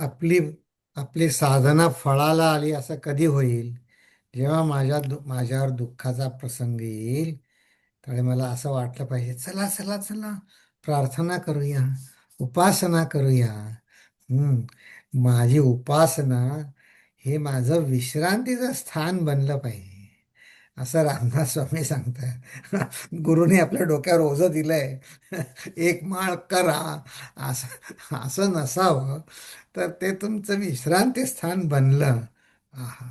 आपली आपली साधना फळाला आली असं कधी होईल? जेव्हा माझ्यावर दुःखाचा प्रसंग येईल, त्यावेळी मला असं वाटलं पाहिजे, चला चला चला, प्रार्थना करूया, उपासना करूया. माझी उपासना हे माझं विश्रांतीचं स्थान बनलं पाहिजे, असं रामदास स्वामी सांगतात. गुरुने आपल्या डोक्यावर ओझं दिलंय, एक माळ करा, असं असं नसावं. तर ते तुमचं विश्रांती स्थान बनलं. आहा.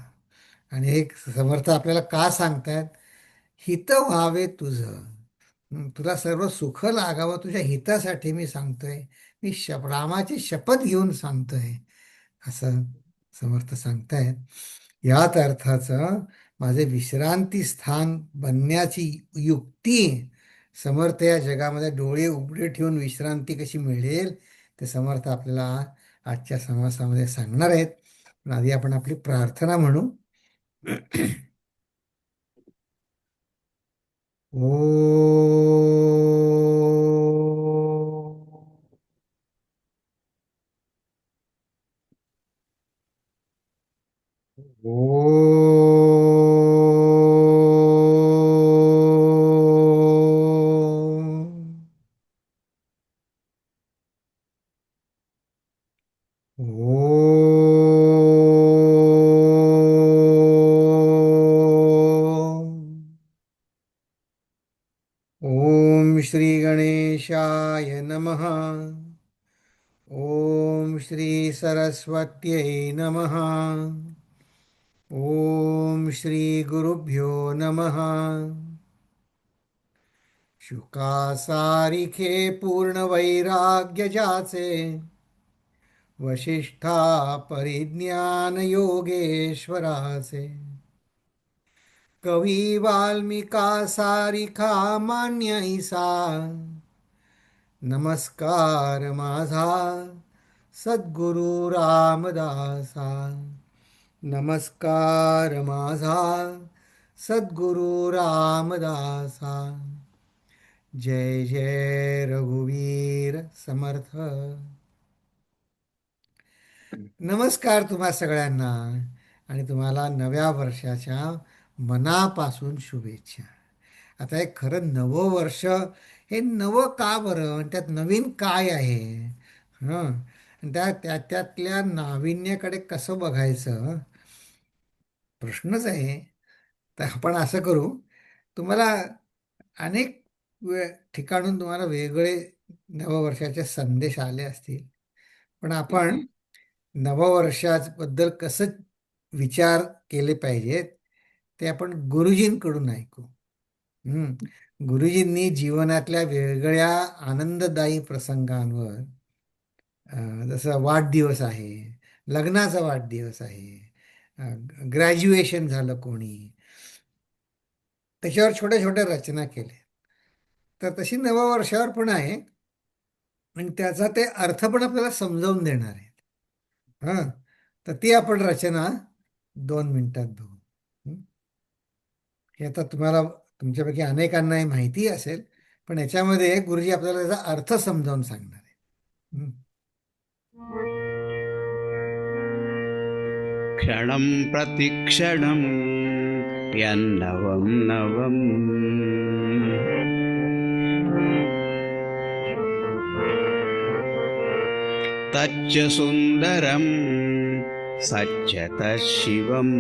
आणि एक समर्थ आपल्याला का सांगतायत, हित व्हावे तुझं. तुला सर्व सुख लागावं, तुझ्या हितासाठी मी सांगतोय. मी रामाची शपथ घेऊन सांगतोय, असं समर्थ सांगतायत. याच अर्थाचं माझे विश्रांती स्थान बनण्याची युक्ती समर्थ या जगामध्ये डोळे उघडे ठेवून विश्रांती कशी मिळेल ते समर्थ आपल्याला आजच्या समासामध्ये सांगणार आहेत. पण आधी आपण आपली प्रार्थना म्हणू. ओ ओम श्री गणेशाय नमः. ओम श्री सरस्वत्यै नमः. ओम श्री गुरुभ्यो नमः. शुकासारिखे पूर्ण वैराग्य ज्याचे, वशिष्ठा परिज्ञान योगेश्वराचे, कवी वाल्मिका सारिखा मान्य ईसा, नमस्कार माझा सद्गुरु रामदासा. नमस्कार माझा सद्गुरु रामदासा. जय जय रघुवीर समर्थ. नमस्कार तुम्हा सगळ्यांना, आणि तुम्हाला नव्या वर्षाच्या मनापासून शुभेच्छा. आता हे खरं नवं वर्ष, हे नवं का बरं, आणि त्यात नवीन काय आहे? हं आणि त्यातल्या नाविन्याकडे कसं बघायचं, प्रश्नच आहे. तर आपण असं करू, तुम्हाला अनेक ठिकाणून तुम्हाला वेगळे नववर्षाचे संदेश आले असतील, पण आपण नववर्षाबद्दल कसं विचार केले पाहिजेत ते आपण गुरुजींकडून ऐकू. गुरुजींनी जीवनातल्या वेगळ्या आनंददायी प्रसंगांवर, जसं वाढदिवस आहे, लग्नाचा वाढदिवस आहे, ग्रॅज्युएशन झालं कोणी, त्याच्यावर छोट्या छोट्या रचना केल्या. तर तशी नववर्षावर पण आहे, आणि त्याचा ते अर्थ पण आपल्याला समजावून देणार आहेत. हां तर ती आपण रचना 2 मिनिटात बघू. हं? हे आता तुम्हाला, तुमच्यापैकी अनेकांना हे माहिती असेल, पण याच्यामध्ये गुरुजी आपल्याला त्याचा अर्थ समजावून सांगणार आहे. क्षणं प्रतिक्षणं यन्नवं नवम् तच्च सुन्दरं सच्च तच्छिवम्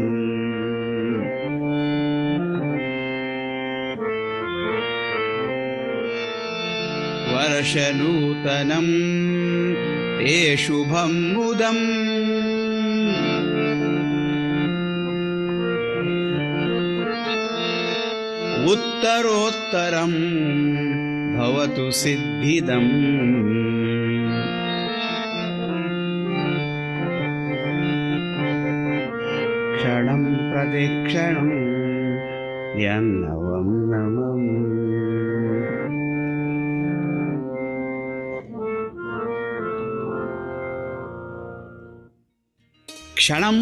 वर्षनूतनं ते शुभं मुदम् उत्तरोत्तरं भवतु सिद्धिदम् क्षणं प्रतिक्षणं यन्नवं नवम्. क्षणं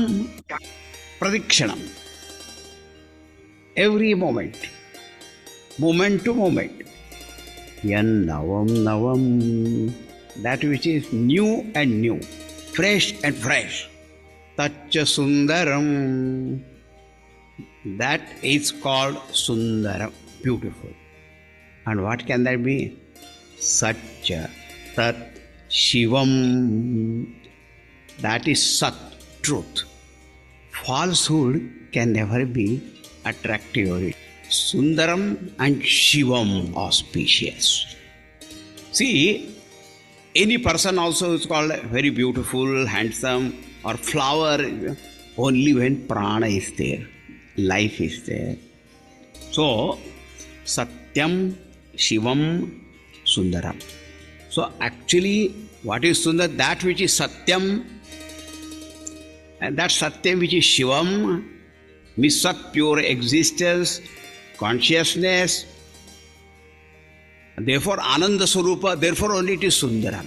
प्रतिक्षणं, every moment, moment to moment. Yan navam navam, that which is new and new. fresh and fresh. Taccha Sundaram. That is called Sundaram. Beautiful. And what can that be? Satya. Tat Shivam. That is Sat, truth. Falsehood can never be attractive. Sundaram and Shivam, auspicious. See, any person also is called very beautiful, handsome, or flower only when prana is there, life is there. So, Satyam, Shivam, Sundaram. So, actually, what is Sundar? That which is Satyam, and that Satyam which is Shivam, means Sat, pure existence, consciousness. Therefore, Ananda Swarupa, therefore only it is Sundaram.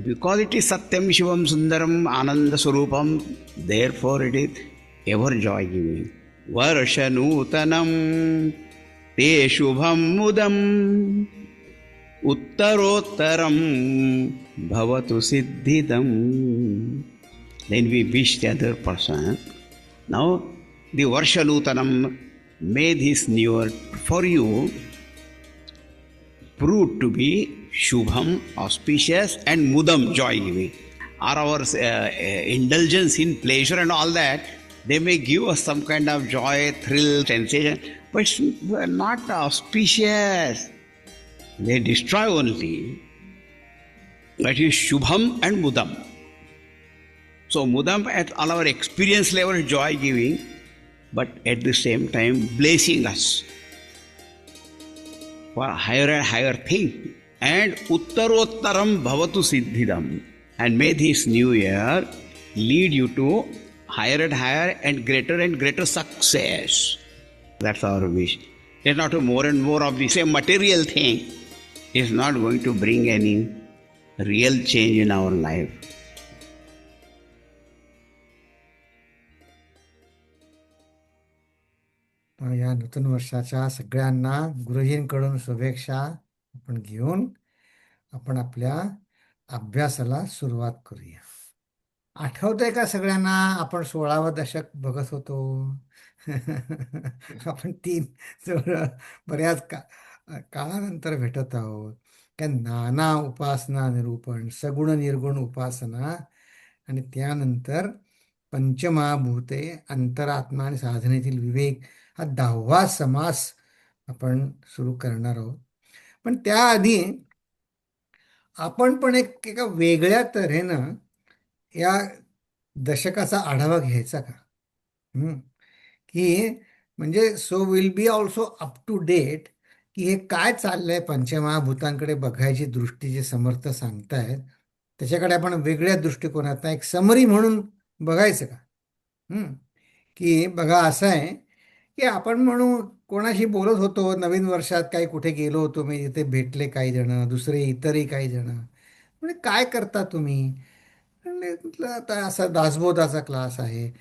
Because it is Satyam Shivam Sundaram Ananda Swarupam, therefore it is ever joy giving. Varshanutanam te shubham mudam uttarottaram bhavatu siddhidam. Then we wish the other person. Now the Varshanutanam, may this new year for you proved to be Shubham, auspicious, and Mudam, joy giving. Are our indulgence in pleasure and all that, they may give us some kind of joy, thrill, sensation, but it's not auspicious. They destroy only. That is Shubham and Mudam. So Mudam at all our experience level joy giving, but at the same time blessing us for higher and higher thing. And Uttarottaram Bhavatu Siddhidam. And may this new year lead you to higher and greater success. That's our wish. It's not more and more of the same material thing. It's not going to bring any real change in our life. या नूतन वर्षाच्या सगळ्यांना गुरुजींकडून शुभेच्छा आपण घेऊन आपण आपल्या अभ्यासाला सुरुवात करूया. आठवतंय का सगळ्यांना आपण 16वं दशक बघत होतो? आपण बऱ्याच काळानंतर भेटत आहोत. त्या नाना उपासना निरूपण, सगुण निर्गुण उपासना, आणि त्यानंतर पंचमहाभूते, अंतरात्मा आणि साधनेतील विवेक, हा 10वा समास आपण सुरू करणार आहोत. पण त्याआधी आपण पण एका वेगळ्या तऱ्हेनं या दशकाचा आढावा घ्यायचा का? की म्हणजे so will be also up to date की हे काय चाललंय, पंचमहाभूतांकडे बघायची दृष्टी जे समर्थ सांगतायत त्याच्याकडे आपण वेगळ्या दृष्टिकोनात एक समरी म्हणून बघायचं का? की बघा असं आहे की आपण म्हणू कोणाशी बोलत होतो नवीन वर्षात, काही कुठे गेलो होतो मी, इथे भेटले काही जण, दुसरे इतरही काही जण, म्हणजे काय करता तुम्ही? म्हणजे म्हटलं आता असा दासबोधाचा क्लास आहे.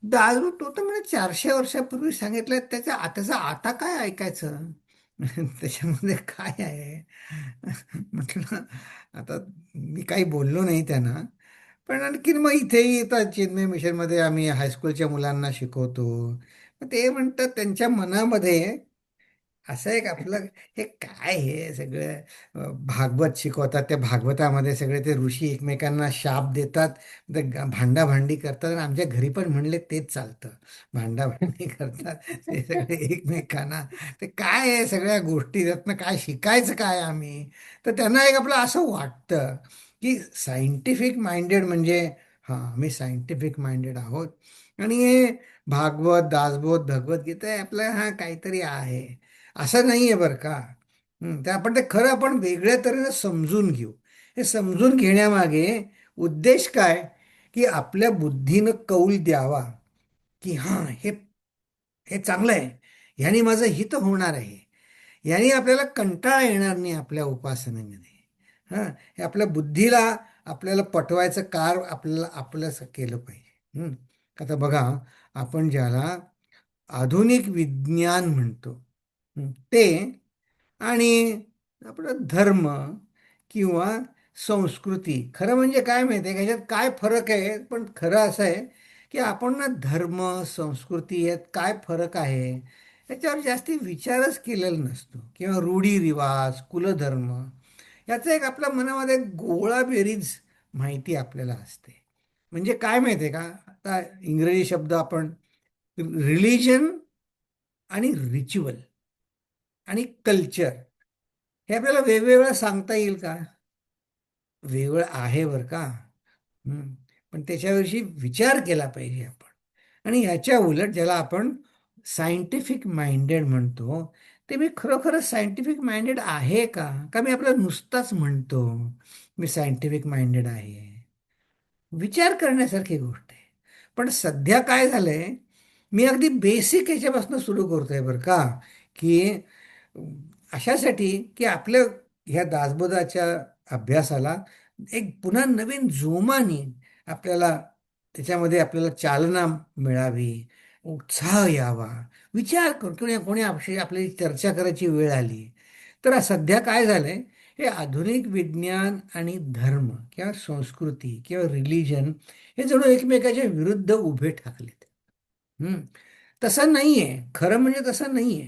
दारू तो तर म्हणजे 400 वर्षापूर्वी सांगितलं, त्याचं आता काय ऐकायचं? त्याच्यामध्ये काय आहे? म्हटलं आता मी काही बोललो नाही त्यांना. पण आणखीन मग इथेही आता चिन्मय मिशनमध्ये आम्ही हायस्कूलच्या मुलांना शिकवतो. मग ते म्हणतात त्यांच्या मनामध्ये असं एक आपलं हे काय, हे सगळं भागवत शिकवतात, त्या भागवतामध्ये सगळे ते ऋषी एकमेकांना शाप देतात, भांडाभांडी करतात, आणि आमच्या घरी पण म्हणले तेच चालतं, भांडाभांडी करतात ते सगळे एकमेकांना. ते काय आहे सगळ्या गोष्टी, त्यातनं काय शिकायचं काय आम्ही? तर त्यांना एक आपलं असं वाटतं की सायंटिफिक माइंडेड म्हणजे हां आम्ही सायंटिफिक माइंडेड आहोत, आणि हे भागवत, दासबोध, भगवद्गीता हे आपलं हां काहीतरी आहे, असं नाही आहे बरं का. ते आपण ते खरं आपण वेगळ्या तऱ्हेने समजून घेऊ. हे समजून घेण्यामागे उद्देश काय, की आपल्या बुद्धीनं कौल द्यावा की हां हे हे चांगलं आहे, ह्यानी माझं हित होणार आहे, याने आपल्याला कंटाळा येणार नाही आपल्या उपासनेमध्ये. हां हे आपल्या बुद्धीला आपल्याला पटवायचं कार आपल्याला आपलंच केलं पाहिजे. आता बघा, आपण ज्याला आधुनिक विज्ञान म्हणतो ते, आणि आपलं धर्म किंवा संस्कृती. खरं म्हणजे काय माहिती आहे का, ह्याच्यात काय फरक आहे, पण खरं असं आहे की आपण ना धर्म, संस्कृती यात काय फरक आहे याच्यावर जास्ती विचारच केलेला नसतो, किंवा रूढी-रिवाज, कुलधर्म याचा एक आपल्या मनामध्ये एक गोळा बेरीज माहिती आपल्याला असते. म्हणजे काय माहिती आहे का, आता इंग्रजी शब्द आपण रिलिजन आणि रिच्युअल आणि कल्चर हे आपल्याला वेगवेगळं सांगता येईल का? वेगळं आहे बरं का. हं. पण त्याच्याविषयी विचार केला पाहिजे आपण. आणि ह्याच्या उलट ज्याला आपण सायंटिफिक माइंडेड म्हणतो, ते मी खरोखरच सायंटिफिक माइंडेड आहे का? का मी आपलं नुसताच म्हणतो मी सायंटिफिक माइंडेड आहे? विचार करण्यासारखी गोष्ट आहे. पण सध्या काय झालंय, मी अगदी बेसिक ह्याच्यापासून सुरू करतोय बरं का, की अशासाठी की आपल्या ह्या दासबोधाच्या अभ्यासाला एक पुन्हा नवीन जोमाने आपल्याला त्याच्यामध्ये आपल्याला चालना मिळावी, उत्साह यावा, विचार करून किंवा कोणी आपली चर्चा करायची वेळ आली तर सध्या काय झालंय, हे आधुनिक विज्ञान आणि धर्म किंवा संस्कृती किंवा रिलिजन हे जणू एकमेकाच्या विरुद्ध उभे ठाकलेत. हम्म. तसं नाहीये, खरं म्हणजे तसं नाहीये.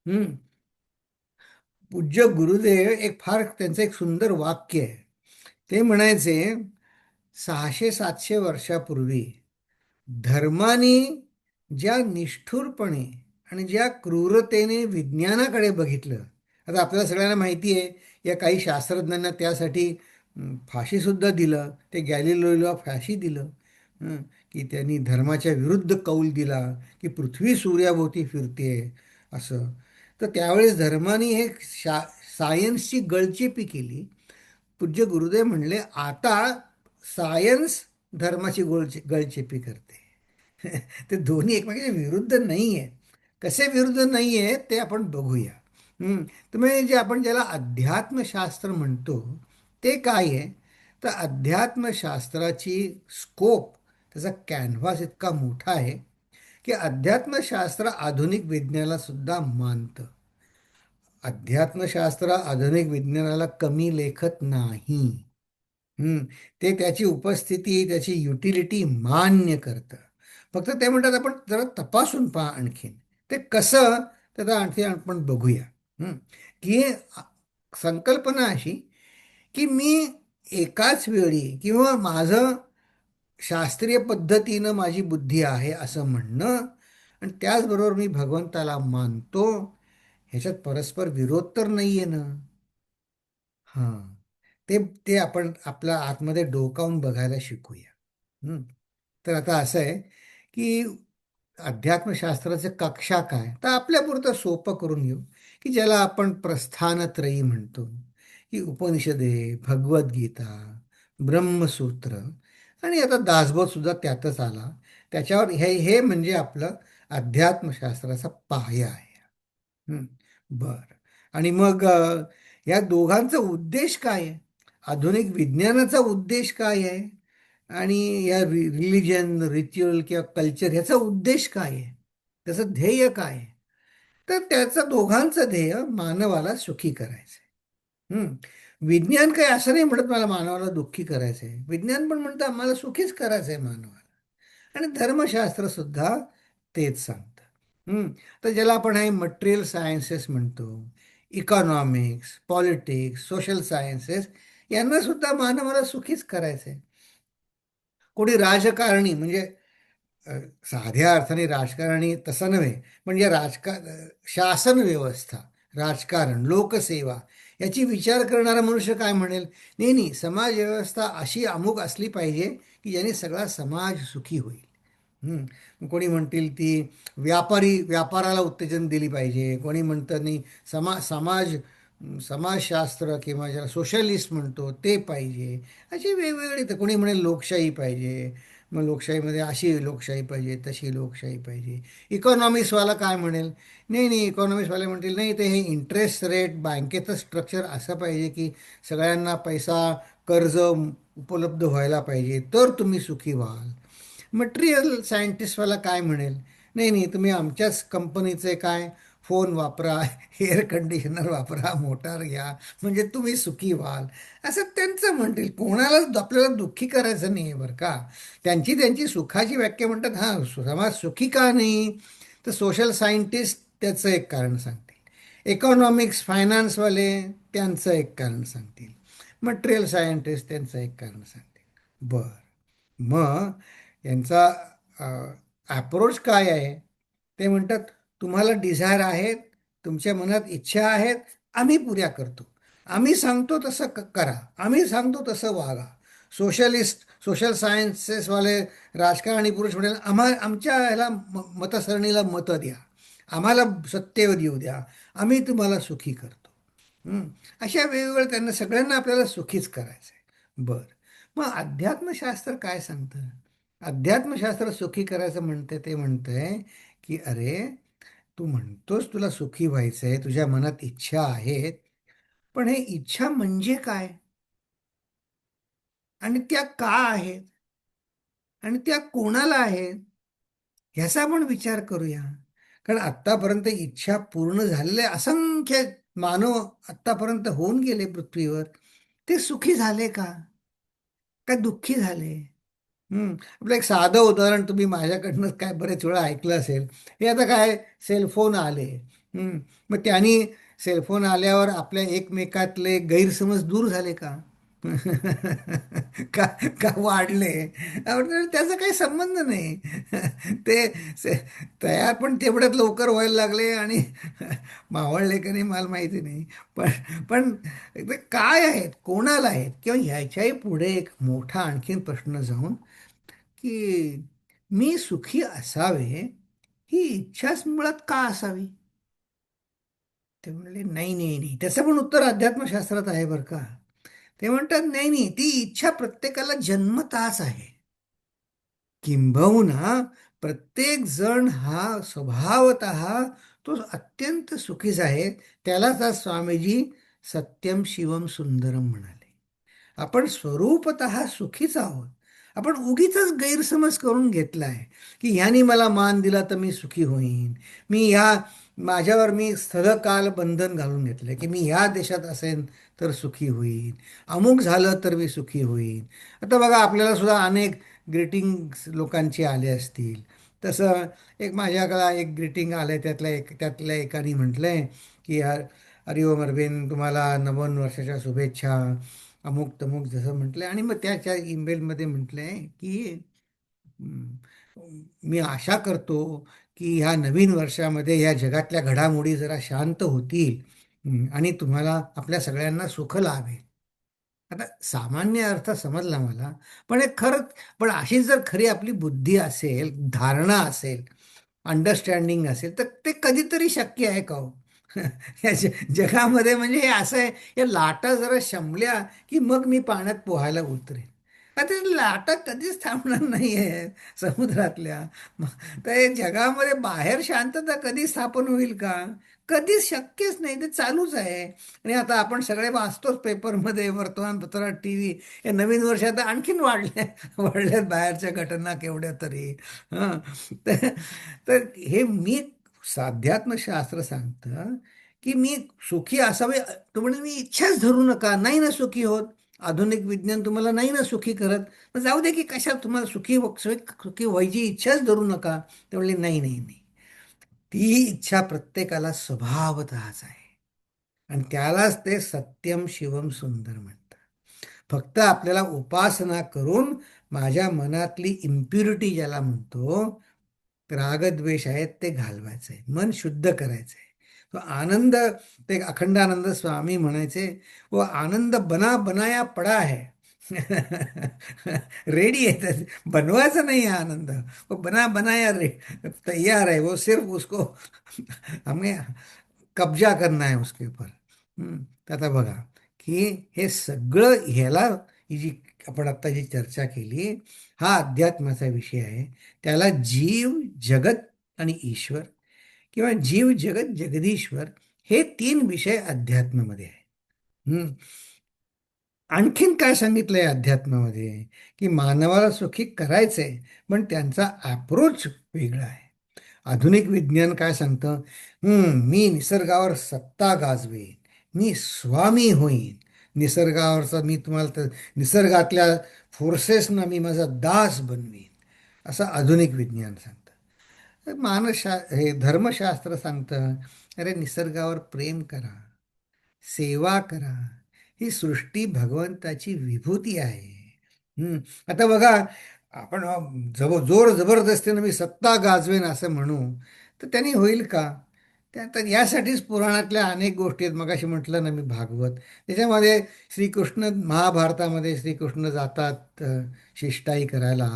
हम्म. पूज्य गुरुदेव एक फार त्यांचं एक सुंदर वाक्य आहे. ते म्हणायचे, 600-700 वर्षापूर्वी धर्माने ज्या निष्ठुरपणे आणि ज्या क्रूरतेने विज्ञानाकडे बघितलं. आता आपल्याला सगळ्यांना माहिती आहे, या काही शास्त्रज्ञांना त्यासाठी फाशीसुद्धा दिलं. ते गॅलिलिओला फाशी दिलं. हं, की त्यांनी धर्माच्या विरुद्ध कौल दिला की पृथ्वी सूर्याभोवती फिरते असं. तर त्यावेळेस धर्माने हे सायन्सची गळचेपी केली. पूज्य गुरुदेव म्हणले, आता सायन्स धर्माची गळचेपी करते. ते दोन्ही एकमेकांच्या विरुद्ध नाही आहे. कसे विरुद्ध नाही आहे ते आपण बघूया. तुम्ही जे आपण ज्याला अध्यात्मशास्त्र म्हणतो ते काय आहे, तर अध्यात्मशास्त्राची स्कोप, त्याचा कॅनव्हास इतका मोठा आहे की अध्यात्मशास्त्र आधुनिक विज्ञानाला सुद्धा मानतं. अध्यात्मशास्त्र आधुनिक विज्ञानाला कमी लेखत नाही. हम्म. ते त्याची उपस्थिती, त्याची युटिलिटी मान्य करतं. फक्त ते म्हणतात आपण जरा तपासून पहा आणखीन. ते कसं, त्याचा आणखी आपण बघूया. हम्म. की संकल्पना अशी की मी एकाच वेळी किंवा माझं शास्त्रीय पद्धतीनं माझी बुद्धी आहे असं म्हणणं आणि त्याचबरोबर मी भगवंताला मानतो, ह्याच्यात परस्पर विरोध तर नाहीये ना. हां. ते ते आपण आपल्या आतमध्ये डोकावून बघायला शिकूया. हं. तर आता असं आहे की अध्यात्मशास्त्राचे कक्षा काय, तर आपल्यापुरतं सोपं करून घेऊ की ज्याला आपण प्रस्थानत्रयी म्हणतो, की उपनिषदे, भगवद्गीता, ब्रह्मसूत्र आणि आता दासबोध सुद्धा त्यातच आला. त्याच्यावर हे म्हणजे आपलं अध्यात्मशास्त्राचा पाया आहे. हं. बरं. आणि मग या दोघांचा उद्देश काय आहे? आधुनिक विज्ञानाचा उद्देश काय आहे? आणि या रिलिजन, रिच्युअल किंवा कल्चर ह्याचा उद्देश काय आहे? त्याचं ध्येय काय आहे? तर त्याचं दोघांचं ध्येय मानवाला सुखी करायचं आहे. विज्ञान काय असं नाही म्हणत मला मानवाला दुःखी करायचं आहे. विज्ञान पण म्हणतं आम्हाला सुखीच करायचं आहे मानवाला. आणि धर्मशास्त्र सुद्धा तेच सांगतं. तर ज्याला आपण हे मटेरियल सायन्सेस म्हणतो, इकॉनॉमिक्स, पॉलिटिक्स, सोशल सायन्सेस, यांना सुद्धा मानवाला सुखीच करायचं आहे. कोणी राजकारणी म्हणजे अ, साध्या अर्थाने राजकारणी तसं नव्हे, म्हणजे शासन व्यवस्था, राजकारण, लोकसेवा याची विचार करणारा मनुष्य काय म्हणेल, नाही नाही, समाज व्यवस्था अशी अमुक असली पाहिजे की ज्याने सगळा समाज सुखी होईल. कोणी म्हणतील ती व्यापाराला उत्तेजन दिली पाहिजे, कोणी म्हणतं नाही समाजशास्त्र किंवा ज्याला सोशलिस्ट म्हणतो ते पाहिजे. अशी वेगवेगळी, तर कोणी म्हणेल लोकशाही पाहिजे, मग लोकशाहीमध्ये अशी लोकशाही पाहिजे, तशी लोकशाही पाहिजे. इकॉनॉमिक्सवाला काय म्हणेल, नाही नाही, इकॉनॉमिक्सवाले म्हणतील नाही, ते हे इंटरेस्ट रेट बँकेचं स्ट्रक्चर असं पाहिजे की सगळ्यांना पैसा, कर्ज उपलब्ध व्हायला पाहिजे, तर तुम्ही सुखी व्हाल. मटेरियल सायंटिस्टवाला काय म्हणेल, नाही नाही, तुम्ही आमच्याच कंपनीचे काय फोन वापरा, एअर कंडिशनर वापरा, मोटार घ्या, म्हणजे तुम्ही सुखी व्हाल, असं त्यांचं म्हणतील. कोणालाच आपल्याला दुःखी करायचं नाही आहे बरं का. त्यांची त्यांची सुखाची व्याख्या म्हणतात. हां, समाज सुखी का नाही, तर सोशल सायंटिस्ट त्याचं एक कारण सांगतील, इकॉनॉमिक्स फायनान्सवाले त्यांचं एक कारण सांगतील, मटेरियल सायंटिस्ट त्यांचं एक कारण सांगतील. बर, मग यांचा अप्रोच काय आहे? ते म्हणतात, तुम्हाला डिझायर आहेत, तुमच्या मनात इच्छा आहेत, आम्ही पुऱ्या करतो. आम्ही सांगतो तसं करा, आम्ही सांगतो तसं वागा. सोशल सायन्सेसवाले राजकारणी पुरुष म्हणेल, आमच्या ह्याला मतसरणीला मतं द्या, आम्हाला सत्तेवर येऊ द्या, आम्ही तुम्हाला सुखी करतो. हं. अशा वेगवेगळ्या त्यांना सगळ्यांना आपल्याला सुखीच करायचं आहे. बरं, मग अध्यात्मशास्त्र काय सांगतं? अध्यात्मशास्त्र सुखी करायचं म्हणते, ते म्हणतंय की अरे, तू म्हणतोस तुला सुखी व्हायचंय, तुझ्या मनात इच्छा आहेत, पण हे इच्छा म्हणजे काय, आणि त्या का आहेत, आणि त्या कोणाला आहेत, ह्याचा आपण विचार करूया. कारण आत्तापर्यंत इच्छा पूर्ण झालेले असंख्य मानव आत्तापर्यंत होऊन गेले पृथ्वीवर, ते सुखी झाले का, का दुःखी झाले? आपलं एक साधं उदाहरण तुम्ही माझ्याकडनं काय बरेच वेळा ऐकलं असेल. हे आता काय, सेलफोन आले. हम्म, मग त्यांनी सेलफोन आल्यावर आपल्या एकमेकातले गैरसमज दूर झाले का? का का वाढले? त्याचा काही संबंध नाही. ते से- तयार पण तेवढ्यात लवकर व्हायला लागले, आणि मावळले का नाही मला माहिती नाही. पण पण ते काय आहेत, कोणाला आहेत, किंवा ह्याच्याही पुढे एक मोठा आणखीन प्रश्न जाऊन, की मी सुखी असावे ही इच्छाच मुळात का असावी? ते म्हणले, नाही नाही नाही, त्याचं पण उत्तर अध्यात्मशास्त्रात आहे बरं का. ते म्हणतात, नाही नाही, ती इच्छा प्रत्येकाला जन्मताच आहे. किंबहुना प्रत्येक जण हा स्वभावत तो अत्यंत सुखीच आहे. त्यालाच आज स्वामीजी सत्यम शिवम सुंदरम म्हणाले. आपण स्वरूपत सुखीच आहोत. आपण उगीच गैरसमज करून घेतलाय, की ह्यानी मला मान दिला तर मी सुखी होईन. मी ह्या माझ्यावर मी स्थलकाल बंधन घालून घेतलंय, की मी ह्या देशात असेन तर सुखी होईन, अमुक झालं तर मी सुखी होईन. आता बघा, आपल्याला सुद्धा अनेक ग्रीटिंग्स लोकांचे आले असतील. तसं एक माझ्याकडे एक ग्रीटिंग आलं, त्यातल्या एकाने म्हटलंय की हरिओम अरविंद, तुम्हाला नवन वर्षाच्या शुभेच्छा, अमुक तमुक जसं म्हटलंय. आणि मग त्याच्या ईमेलमध्ये म्हटलंय की हम्म, मी आशा करतो की ह्या नवीन वर्षामध्ये या जगातल्या घडामोडी जरा शांत होतील, आणि तुम्हाला आपल्या सगळ्यांना सुख लाभेल. आता सामान्य अर्थ समजला मला, पण एक खरंच, पण अशी जर खरी आपली बुद्धी असेल, धारणा असेल, अंडरस्टँडिंग असेल, तर ते कधीतरी शक्य आहे का हो? या जगामध्ये म्हणजे हे असं आहे, या लाटा जरा शमल्या की मग मी पाण्यात पोहायला उतरेन. आता या लाटा कधीच थांबणार नाही आहे समुद्रातल्या. तर हे जगामध्ये बाहेर शांतता कधी स्थापन होईल का? कधीच शक्यच नाही, ते चालूच आहे. आणि आता आपण सगळे वाचतोच पेपरमध्ये, वर्तमानपत्रात, टी व्ही. या नवीन वर्षात आणखीन वाढल्यात बाहेरच्या घटना केवढ्या तरी. हां, तर तर हे मी अध्यात्मशास्त्र सांगतं की मी सुखी असावे. तो म्हणजे मी इच्छाच धरू नका, नाही ना सुखी होत. आधुनिक विज्ञान तुम्हाला नाही ना सुखी करत, मग जाऊ दे की कशात तुम्हाला सुखी व्हायची इच्छाच धरू नका. ते म्हणले, नाही नाही नाही, ती इच्छा प्रत्येकाला स्वभावतःच आहे, आणि त्यालाच ते सत्यम शिवम सुंदर म्हणतात. फक्त आपल्याला उपासना करून माझ्या मनातली इम्प्युरिटी ज्याला म्हणतो, रागद्वेष आहेत, ते घालवायचंय, मन शुद्ध करायचंय. तो आनंद, ते अखंडानंद स्वामी म्हणायचे, वो आनंद बना बनाया पडा है. रेडी आहे, बनवायचा नाही आहे आनंद, वो बना बनाया तैयार है, वो सिर्फ उसको हमें कब्जा करना है उसके ऊपर. तर आता बघा की हे सगळं, ह्याला ही जी आपण आता जी चर्चा केली, हा अध्यात्माचा विषय आहे. त्याला जीव, जगत आणि ईश्वर, किंवा जीव, जगत, जगदीश्वर, हे तीन विषय अध्यात्मामध्ये आहे. आणखीन काय सांगितलंय अध्यात्मामध्ये, की मानवाला सुखी करायचंय, पण त्यांचा अप्रोच वेगळा आहे. आधुनिक विज्ञान काय सांगतं? मी निसर्गावर सत्ता गाजवेन, मी स्वामी होईन निसर्गावरचा, मी तुम्हाला तर निसर्गातल्या फोर्सेसना मी माझा दास बनवीन, असं आधुनिक विज्ञान सांगतं. हे धर्मशास्त्र सांगतं, अरे निसर्गावर प्रेम करा, सेवा करा, ही सृष्टी भगवंताची विभूती आहे. आता बघा, आपण जोर जबरदस्तीनं मी सत्ता गाजवेन असं म्हणू तर त्यांनी होईल का? तर यासाठीच पुराणातल्या अनेक गोष्टी आहेत. मगाशी म्हटलं ना मी भागवत, त्याच्यामध्ये श्रीकृष्ण, महाभारतामध्ये श्रीकृष्ण जातात शिष्टाई करायला.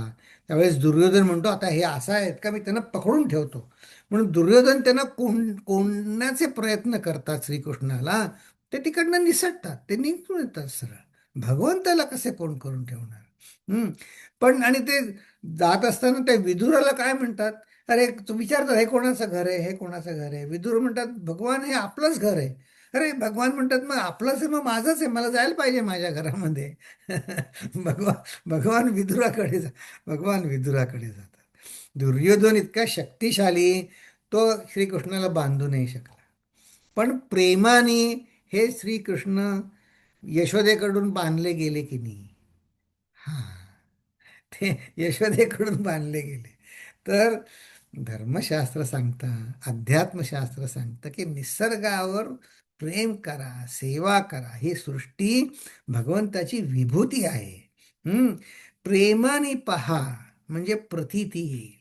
त्यावेळेस दुर्योधन म्हणतो, आता हे असं आहेत का, मी त्यांना पकडून ठेवतो. म्हणून दुर्योधन त्यांना कोंडण्याचे प्रयत्न करतात श्रीकृष्णाला. ते तिकडनं निसटतात, ते निघून येतात सरळ. भगवंताला कसे कोण करून ठेवणार? पण आणि ते जात असताना त्या विदुराला काय म्हणतात? अरे तू विचारतात, हे कोणाचं घर आहे, हे कोणाचं घर आहे? विदुर म्हणतात, भगवान हे आपलंच घर आहे. अरे भगवान म्हणतात, मग आपलंच आहे, मग माझंच आहे, मला जायला पाहिजे माझ्या घरामध्ये. भगवान भगवान विदुराकडे भगवान विदुराकडे जातात. दुर्योधन इतका शक्तिशाली, तो श्रीकृष्णाला बांधू नाही शकला. पण प्रेमाने हे श्रीकृष्ण यशोदेकडून बांधले गेले की नाही? हा, ते यशोदेकडून बांधले गेले. तर धर्मशास्त्र सांगतं, अध्यात्मशास्त्र सांगतं की निसर्गावर प्रेम करा, सेवा करा, ही सृष्टी भगवंताची विभूती आहे. प्रेमाने पहा म्हणजे प्रतीती येईल.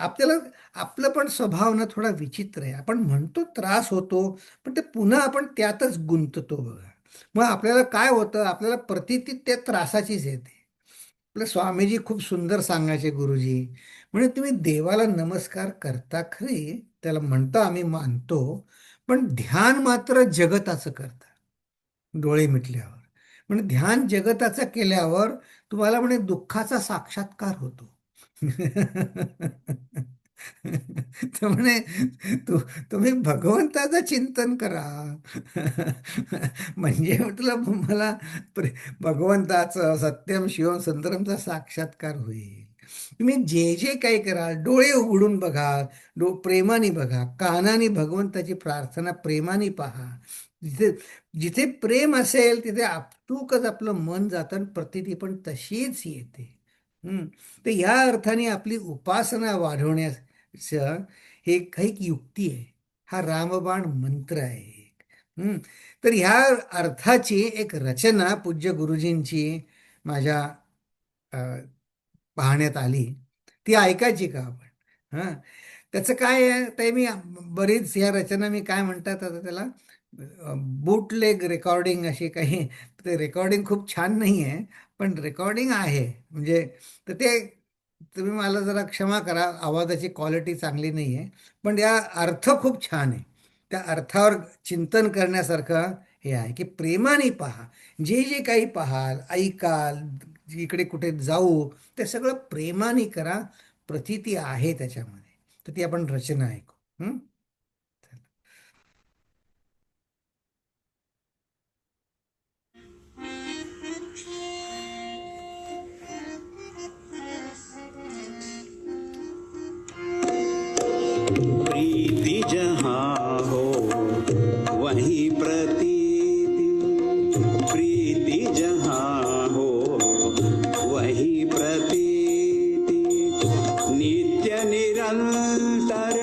आपल्याला आपलं पण स्वभाव ना थोडा विचित्र आहे. आपण म्हणतो त्रास होतो, पण ते पुन्हा आपण त्यातच गुंततो बघा. मग आपल्याला काय होतं, आपल्याला प्रतीती त्या त्रासाचीच येते. आपले स्वामीजी खूप सुंदर सांगायचे, गुरुजी म्हणजे तुम्ही देवाला नमस्कार करता खरी, त्याला म्हणता आम्ही मानतो, पण ध्यान मात्र जगताचं करता डोळे मिटल्यावर. म्हणजे ध्यान जगताचं केल्यावर तुम्हाला म्हणे दुःखाचा साक्षात्कार होतो. तर म्हणे तुम्ही भगवंताचं चिंतन करा. म्हणजे म्हटलं मला भगवंताचं, सत्यम शिवम सुंदरमचा साक्षात्कार होईल. तुम्ही जे जे काही कराल, डोळे उघडून बघा, प्रेमाने बघा, कानाने भगवंताची प्रार्थना प्रेमाने पहा. जिथे जिथे प्रेम असेल तिथे आपटूकच आपलं मन जातं आणि प्रतिती पण तशीच येते. तर या अर्थाने आपली उपासना वाढवण्यास हे काही युक्ती आहे. हा रामबाण मंत्र आहे. तर ह्या अर्थाची एक रचना पूज्य गुरुजींची माझ्या अ, पाहण्यात आली. ती ऐकायची का आपण? हां, त्याचं काय आहे ते मी बरीच ह्या रचना मी काय म्हणतात आता त्याला, बूटलेग रेकॉर्डिंग अशी काही, ते रेकॉर्डिंग खूप छान नाही आहे, पण रेकॉर्डिंग आहे म्हणजे. तर ते तुम्ही मला जरा क्षमा करा, आवाजाची क्वालिटी चांगली नाही आहे, पण या अर्थ खूप छान आहे. त्या अर्थावर चिंतन करण्यासारखं हे आहे की प्रेमाने पहा, जे जे काही पाहाल, ऐकाल, इकडे कुठे जाऊ, ते सगळं प्रेमाने करा. प्रतीती आहे त्याच्यामध्ये. तर ती आपण रचना ऐकू. प्रीति जहाँ हो वहीं प्रतीति, प्रीति जहाँ हो वहीं प्रतीति, नित्य निरंतर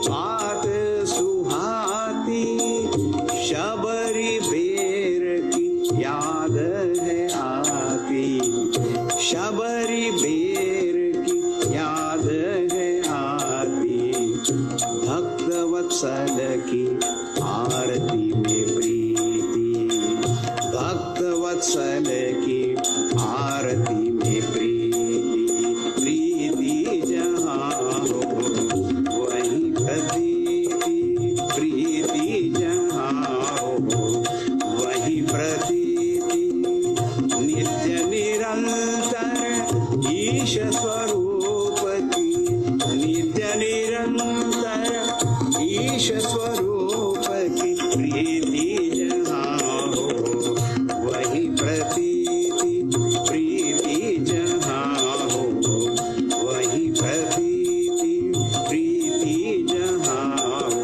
बात सुहाती शबरी बेर की याद है आती, शबरी बेर की याद है आती, भक्त वत्सल की आरती में प्रीति, भक्त वत्सल की आरती में प्रीति, प्रीति जहाँ हो वही प्रतीति, प्रीति जहाँ हो वही प्रतीति, नित्य निरंतर ईश स्वरूप की, नित्य निरंतर ईश स्वरूप की प्रीति जहाँ हो वही प्रतीति, प्रीति जहाँ हो वही प्रतीति, प्रीति जहाँ हो,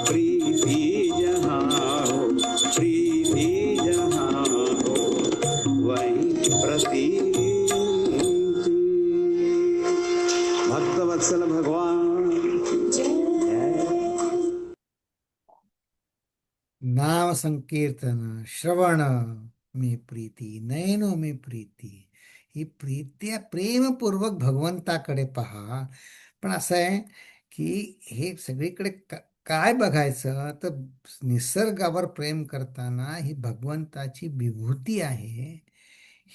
प्रीति जहाँ हो, प्रीति जहाँ हो वही प्रतीति। भक्तवत्सल भगवान की जय। नाम संकीर्तन श्रवण में प्रीती, नयनो में प्रीती. ही प्रीती प्रेमपूर्वक भगवंताकडे पहा. पण असं आहे की हे सगळीकडे काय बघायचं तर निसर्गावर प्रेम करताना ही भगवंताची विभूती आहे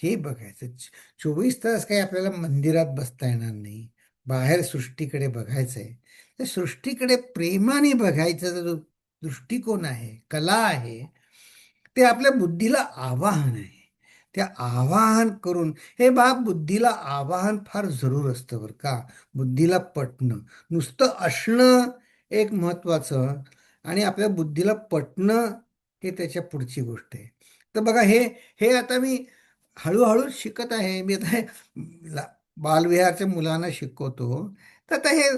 हे बघायचं. 24 तास काही आपल्याला मंदिरात बसता येणार नाही. बाहेर सृष्टीकडे बघायचंय. तर सृष्टीकडे प्रेमाने बघायचं जो दृष्टिकोन आहे, कला आहे, ते आपल्या बुद्धीला आवाहन आहे. त्या आवाहन करून हे बाब बुद्धीला आवाहन फार जरूर असतं बरं का. बुद्धीला पटणं, नुसतं असणं एक महत्वाचं आणि आपल्या बुद्धीला पटणं हे त्याच्या पुढची गोष्ट आहे. तर बघा हे हे आता मी हळूहळू शिकत आहे. मी आता बालविहारच्या मुलांना शिकवतो. तर आता हे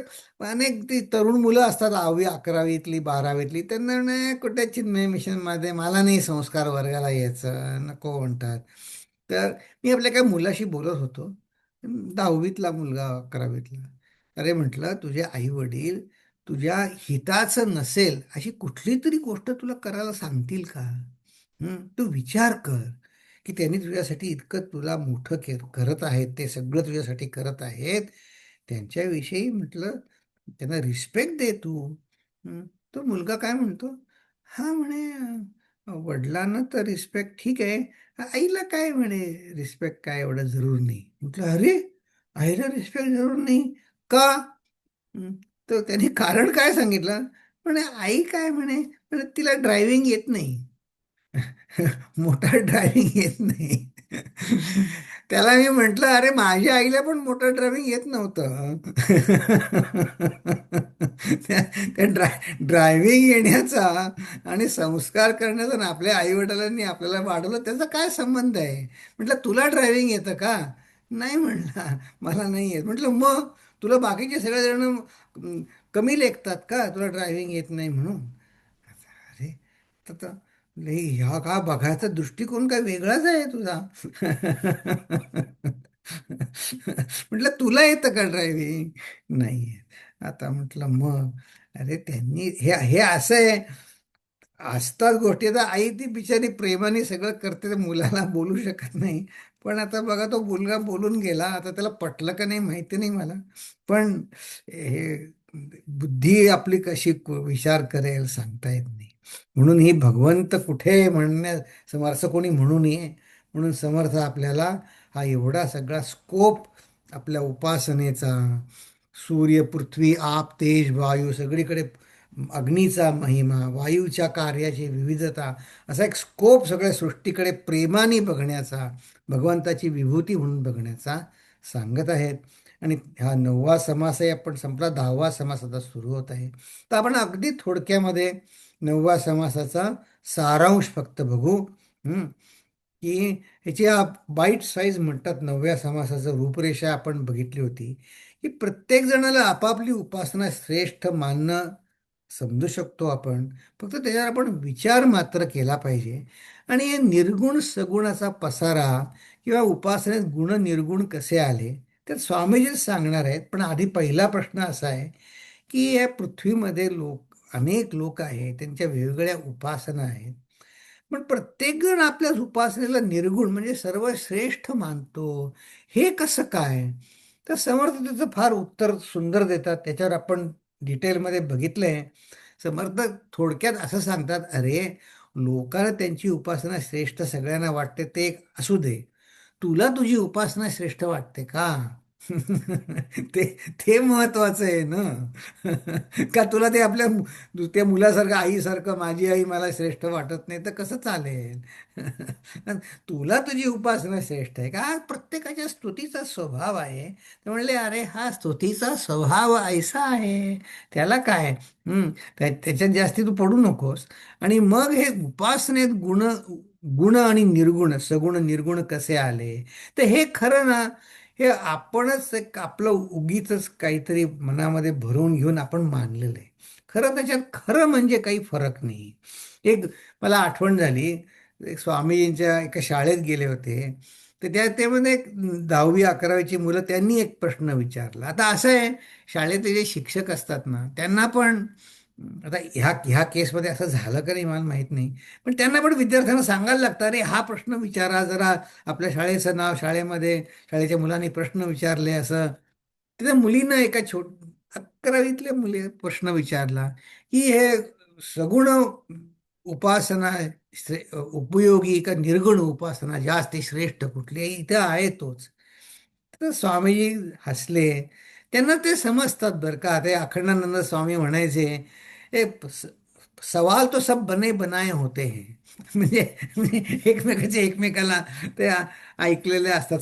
अनेक ती तरुण मुलं असतात 10वी 11वीतली 12वीतली, त्यांना नाही कुठे चिन्मय मिशनमध्ये मला नाही संस्कार वर्गाला यायचं नको म्हणतात. तर मी आपल्या काही मुलाशी बोलत होतो. 10वीतला मुलगा 11वीतला. अरे म्हटलं तुझे आई वडील तुझ्या हिताचं नसेल अशी कुठली तरी गोष्ट तुला करायला सांगतील का? तू विचार कर की त्यांनी तुझ्यासाठी इतकं तुला मोठं करत आहेत, ते सगळं तुझ्यासाठी करत आहेत. त्यांच्याविषयी म्हटलं त्यांना रिस्पेक्ट दे तू. तो मुलगा काय म्हणतो, हा म्हणे वडिलांना तर रिस्पेक्ट ठीक आहे, आईला काय म्हणे रिस्पेक्ट काय एवढं जरूर नाही. म्हटलं अरे आईला रिस्पेक्ट जरूर नाही का? तर त्यांनी कारण काय सांगितलं. म्हणे आई काय म्हणे तिला ड्रायव्हिंग येत नाही. मोटार ड्रायव्हिंग येत नाही. त्याला मी म्हटलं अरे माझ्या आईला पण मोटार ड्रायव्हिंग येत नव्हतं. ड्रायव्हिंग येण्याचा आणि संस्कार करण्याचा आणि आपल्या आई वडिलांनी आपल्याला वाढवलं त्याचा काय संबंध आहे. म्हटलं तुला ड्रायव्हिंग येतं का? नाही म्हणला मला नाही येत. म्हटलं मग तुला बाकीचे सगळेजण कमी लेखतात का तुला ड्रायव्हिंग येत नाही म्हणून? अरे तर नाही ह्या का बघायचा दृष्टिकोन काय वेगळाच आहे तुझा. म्हटलं तुला येतं का ड्रायव्हिंग? नाही येत. आता म्हटलं मग अरे त्यांनी हे हे असं आहे. असतात गोष्टी आता आई ती बिचारी प्रेमाने सगळं करते तर मुलाला बोलू शकत नाही. पण आता बघा तो मुलगा बोलून गेला. आता त्याला पटलं का नाही माहिती नाही मला. पण हे बुद्धी आपली कशी विचार करेल सांगता येत नाही. म्हणून ही भगवंत कुठे म्हणण्या समर्थ कोणी म्हणू नये म्हणून समर्थ आपल्याला हा एवढा सगळा स्कोप आपल्या उपासनेचा, सूर्य पृथ्वी आप तेज वायू सगळीकडे अग्नीचा महिमा, वायूच्या कार्याची विविधता, असा एक स्कोप सगळ्या सृष्टीकडे प्रेमाने बघण्याचा, भगवंताची विभूती म्हणून बघण्याचा सांगत आहेत. आणि हा 9वा समास आहे. आपण संपला 10वा समास आता सुरू होत आहे. तर आपण अगदी थोडक्यामध्ये 9वा समासाचा सारांश फक्त बघू. की ह्याची बाईट साईज म्हणतात 9व्या समासाचं रूपरेषा आपण बघितली होती की प्रत्येक जणाला आपापली उपासना श्रेष्ठ मानणं समजू शकतो आपण. फक्त त्याच्यावर आपण विचार मात्र केला पाहिजे. आणि हे निर्गुण सगुणाचा पसारा किंवा उपासनेत गुण निर्गुण कसे आले तर स्वामीजीच सांगणार आहेत. पण आधी पहिला प्रश्न असा आहे की या पृथ्वीमध्ये अनेक लोक आहेत, त्यांच्या वेगवेगळ्या उपासना आहेत. पण प्रत्येकजण आपल्या उपासनेला निर्गुण म्हणजे सर्वश्रेष्ठ मानतो. हे कसं काय? तर समर्थ त्याचं फार उत्तर सुंदर देतात. त्याच्यावर आपण डिटेलमध्ये बघितलंय. समर्थ थोडक्यात असं सांगतात, अरे लोकांना त्यांची उपासना श्रेष्ठ सगळ्यांना वाटते ते एक असू दे, तुला तुझी उपासना श्रेष्ठ वाटते का? ते ते महत्वाचं आहे ना. का तुला ते आपल्या त्या मुलासारखं, आईसारखं माझी आई मला श्रेष्ठ वाटत नाही तर कसं चालेल? तुला तुझी उपासना श्रेष्ठ आहे का? प्रत्येकाच्या स्तुतीचा स्वभाव आहे. ते म्हणले, अरे हा स्तुतीचा स्वभाव ऐसा आहे, त्याला काय? त्याच्यात जास्ती तू पडू नकोस. आणि मग हे उपासनेत गुण आणि निर्गुण, सगुण निर्गुण कसे आले? तर हे खरं ना, हे आपणच एक आपलं उगीच काहीतरी मनामध्ये भरून घेऊन आपण मानलेलं आहे. खरं त्याच्यात खरं म्हणजे काही फरक नाही. एक मला आठवण झाली, एक स्वामीजींच्या एका शाळेत गेले होते. तर त्यामध्ये एक 10वी 11वीची मुलं, त्यांनी एक प्रश्न विचारला. आता असं आहे, शाळेतले जे शिक्षक असतात ना, त्यांना पण आता ह्या केसमध्ये असं झालं का नाही मला माहीत नाही, पण त्यांना पण विद्यार्थ्यांना सांगायला लागतं, अरे हा प्रश्न विचारा जरा, आपल्या शाळेचं नाव, शाळेच्या मुलांनी प्रश्न विचारले असं. त्या मुलीनं एका 11वीतल्या मुली प्रश्न विचारला की हे सगुण उपासना उपयोगी का निर्गुण उपासना जास्त श्रेष्ठ कुठली आहे? इथं आहे तोच. तर स्वामीजी हसले. त्यांना ते समजतात बरं का. ते अखंडानंद स्वामी म्हणायचे, "ए सवाल तो सब बने बनाए होते हैं." म्हणजे एकमेकाला ते ऐकलेले असतात.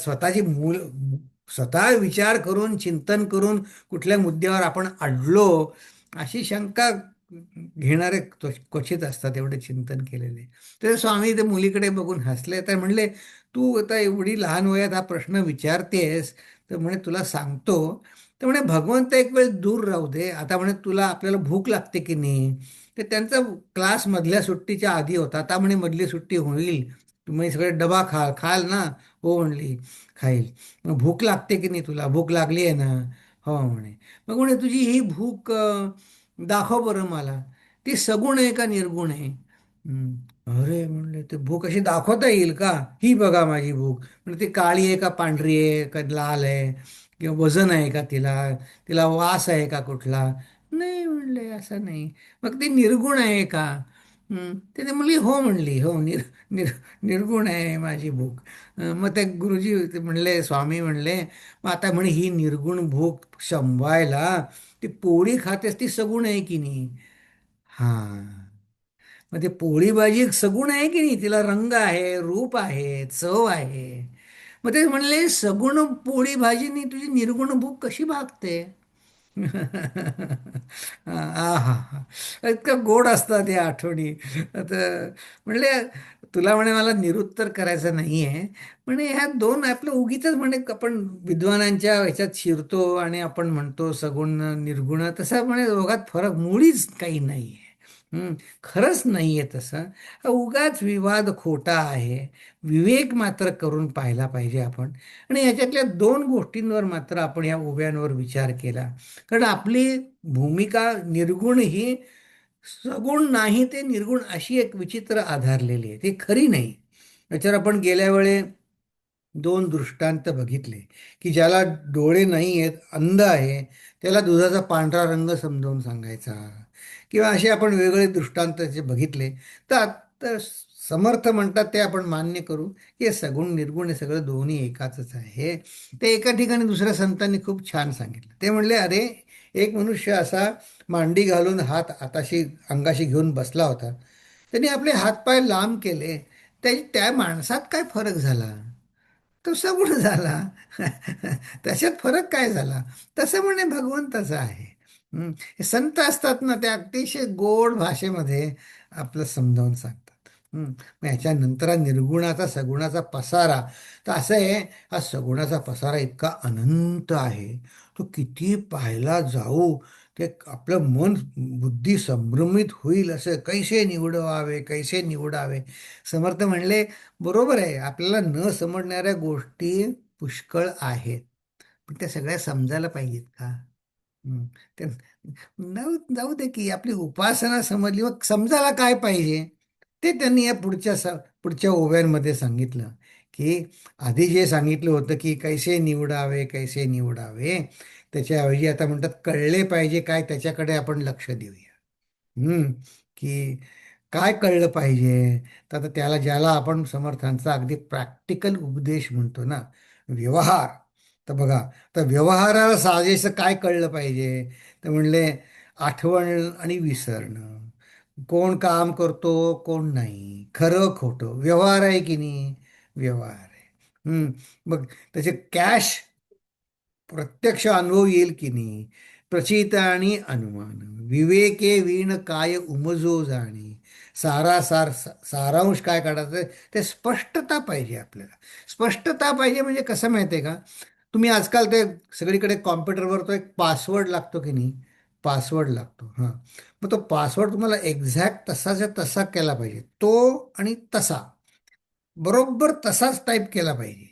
स्वतः विचार करून, चिंतन करून कुठल्या मुद्द्यावर आपण अडलो, अशी शंका घेणारे क्वचित असतात एवढे चिंतन केलेले. तर स्वामी ते मुलीकडे बघून हसले. तर म्हणले, तू आता एवढी लहान वयात हा प्रश्न विचारतेस, तर म्हणे तुला सांगतो. तर म्हणे भगवंत एक वेळ दूर राहू दे, आता म्हणे तुला आपल्याला भूक लागते की नाही? तर त्यांचा क्लास मधल्या सुट्टीच्या आधी होता. आता म्हणे मधली सुट्टी होईल, तुम्ही सगळे डबा खाल ना? हो म्हणली, खाईल. मग भूक लागते की नाही तुला? भूक लागली आहे ना? हो म्हणे. मग म्हणे तुझी ही भूक दाखव बरं मला, ती सगुण आहे का निर्गुण आहे? अरे म्हणले, ते भूक अशी दाखवता येईल का? ही बघा माझी भूक. म्हणजे ती काळी आहे का पांढरी आहे का लाल आहे, किंवा वजन आहे का तिला, तिला वास आहे का कुठला? नाही म्हणले, असं नाही. मग ती निर्गुण आहे का? ते म्हणली, हो म्हणली, हो निर निर्गुण आहे माझी भूक. मग ते गुरुजी ते म्हणले, स्वामी म्हणले, मग आता म्हणे ही निर्गुण भूक शमवायला ती पोळी खातेस, ती सगुण आहे की नाही? हा. मग ते पोळी भाजी एक सगुण आहे की नाही? तिला रंग आहे, रूप आहे, चव आहे. मग ते म्हणले, सगुण पोळी भाजीनी तुझी निर्गुण भूक कशी भागते? हा हा हा. इतकं गोड असतात या आठवणी. आता म्हणले, तुला म्हणे मला निरुत्तर करायचं नाही आहे. म्हणे ह्या दोन आपलं उगीच म्हणे आपण विद्वानांच्या ह्याच्यात शिरतो आणि आपण म्हणतो सगुण निर्गुण, तसं म्हणे दोघात फरक मुळीच काही नाही आहे. खरंच नाही आहे तसं. हा उगाच विवाद खोटा आहे. विवेक मात्र करून पाहिला पाहिजे आपण. आणि ह्याच्यातल्या दोन गोष्टींवर मात्र आपण या उभ्यांवर विचार केला. कारण आपली भूमिका निर्गुण ही सगुण नाही ते निर्गुण अशी एक विचित्र आधारलेली आहे, ती खरी नाही. याच्यावर आपण गेल्या वेळे दोन दृष्टांत बघितले, की ज्याला डोळे नाही आहेत, अंध आहे, त्याला दुधाचा पांढरा रंग समजावून सांगायचा, किंवा असे आपण वेगवेगळे दृष्टांत जे बघितले. तर आता समर्थ म्हणतात ते आपण मान्य करू, की हे सगुण निर्गुण हे सगळं दोन्ही एकाच आहे. ते एका ठिकाणी दुसऱ्या संतांनी खूप छान सांगितलं. ते म्हणले, अरे एक मनुष्य असा मांडी घालून हात हाताशी अंगाशी घेऊन बसला होता. त्यांनी आपले हातपाय लांब केले. त्या माणसात काय फरक झाला? तो सगुण झाला. त्याच्यात फरक काय झाला? तसं म्हणे भगवंताचं आहे. हे संत असतात ना, ते अतिशय गोड भाषेमध्ये आपलं समजावून सांगतात. मग ह्याच्यानंतर हा निर्गुणाचा सगुणाचा पसारा. तर असं आहे, हा सगुणाचा पसारा इतका अनंत आहे, तो किती पाहायला जाऊ, ते आपलं मन बुद्धी संभ्रमित होईल असं, कैसे निवडावे, कैसे निवडावे. समर्थ म्हणले, बरोबर आहे, आपल्याला न समजणाऱ्या गोष्टी पुष्कळ आहेत, पण त्या सगळ्या समजायला पाहिजेत का? हं. जाऊ दे की आपली उपासना समजली, मग समजायला काय पाहिजे ते त्यांनी या पुढच्या ओव्यांमध्ये सांगितलं. की आधी जे सांगितलं होतं की कैसे निवडावे कैसे निवडावे, त्याच्याऐवजी आता म्हणतात कळले पाहिजे काय, त्याच्याकडे आपण लक्ष देऊया. की काय कळलं पाहिजे. तर आता ज्याला आपण समर्थांचा अगदी प्रॅक्टिकल उपदेश म्हणतो ना, व्यवहार. तर बघा, तर व्यवहाराला साजेसं काय कळलं पाहिजे. तर म्हणले आठवण आणि विसरणं, कोण काम करतो कोण नाही, खरं खोटं व्यवहार आहे की नाही, व्यवहार आहे. मग त्याचे कॅश प्रत्यक्ष अनुभव येईल की नाही, प्रचित आणि अनुमान, विवेके वीण काय उमजो जाणे, सारांश काय काढायचं ते स्पष्टता पाहिजे आपल्याला. स्पष्टता पाहिजे म्हणजे कसं माहिती आहे का, तुम्ही आजकाल ते सगळीकडे कॉम्प्युटरवर तो एक पासवर्ड लागतो की नाही, पासवर्ड लागतो हां. मग तो पासवर्ड तुम्हाला एक्झॅक्ट तसाच्या तसा केला पाहिजे, तो आणि तसा बरोबर तसाच टाईप केला पाहिजे.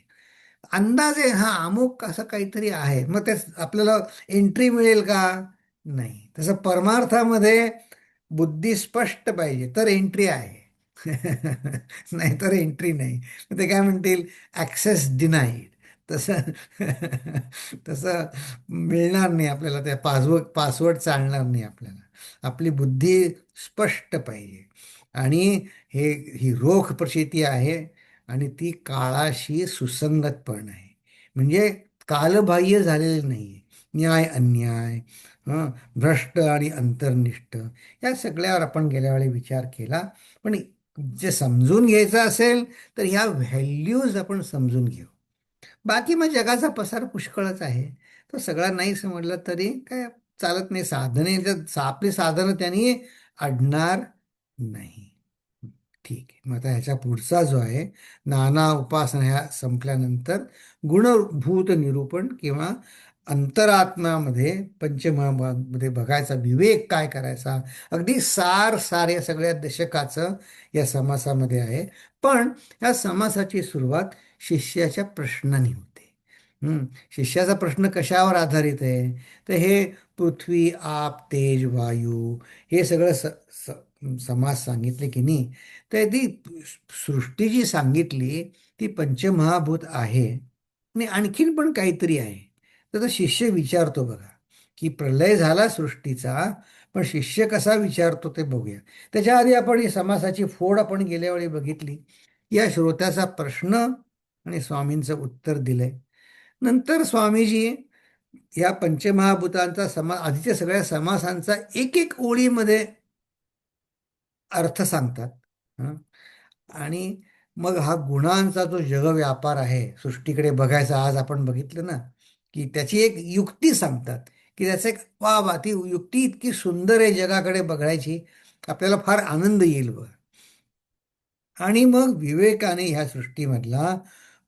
अंदाजे हा अमुक असं काहीतरी आहे, मग ते आपल्याला एंट्री मिळेल का, नाही. तसं परमार्थामध्ये बुद्धी स्पष्ट पाहिजे तर एंट्री आहे. नाही तर एंट्री नाही. मग ते काय म्हणतील, ॲक्सेस डिनाईड. तसं तसं मिळणार नाही आपल्याला, त्या पासवर्ड चालणार नाही आपल्याला. आपली बुद्धी स्पष्ट पाहिजे. आणि ही रोख प्रचिती आहे, आणि ती काळाशी सुसंगत पण आहे. म्हणजे कालबाह्य झालेली नाही, न्याय अन्याय, भ्रष्ट आणि अंतर्निष्ठ, या सगळ्यावर आपण गेल्या वेळी विचार केला. पण जे समजून घ्यायचं असेल तर ह्या व्हॅल्यूज आपण समजून घेऊ. बाकी मग जगाचा पसार पुष्कळच आहे. तो सगळा नाही समजला तरी काय चालत नाही. आपली साधनं त्यांनी अडणार नाही. ठीक आहे. मग आता ह्याच्या पुढचा जो आहे, नाना उपासना, ह्या संपल्यानंतर गुणभूत निरूपण किंवा अंतरात्म्यामध्ये पंचमहाभूतामध्ये बघायचा विवेक काय करायचा, अगदी सार या सगळ्या दशकाचं या समासामध्ये आहे. पण या समासाची सुरुवात शिष्याच्या प्रश्नाने होते. शिष्याचा प्रश्न कशावर आधारित आहे, तर हे पृथ्वी आप तेज वायू, हे सगळं समास सांगितले की नाही. तर ती सृष्टी जी सांगितली ती पंचमहाभूत आहे, आणि आणखीन पण काहीतरी आहे. तर तो शिष्य विचारतो बघा, की प्रलय झाला सृष्टीचा, पण शिष्य कसा विचारतो ते बघूया. त्याच्या आधी आपण ही समासाची फोड आपण गेल्या वेळी बघितली. या श्रोत्याचा प्रश्न आणि स्वामींचं उत्तर दिलंय. नंतर स्वामीजी या पंचमहाभूतांचा आधीच्या सगळ्या समासांचा एक एक ओळीमध्ये अर्थ सांगतात. हं. आणि मग हा गुणांचा जो जगव्यापार आहे सृष्टीकडे बघायचा, आज आपण बघितलं ना, की त्याची एक युक्ती सांगतात. की त्याचं एक वा वा, ती युक्ती इतकी सुंदर आहे, जगाकडे बघायची आपल्याला फार आनंद येईल बघ. आणि मग विवेकाने ह्या सृष्टीमधला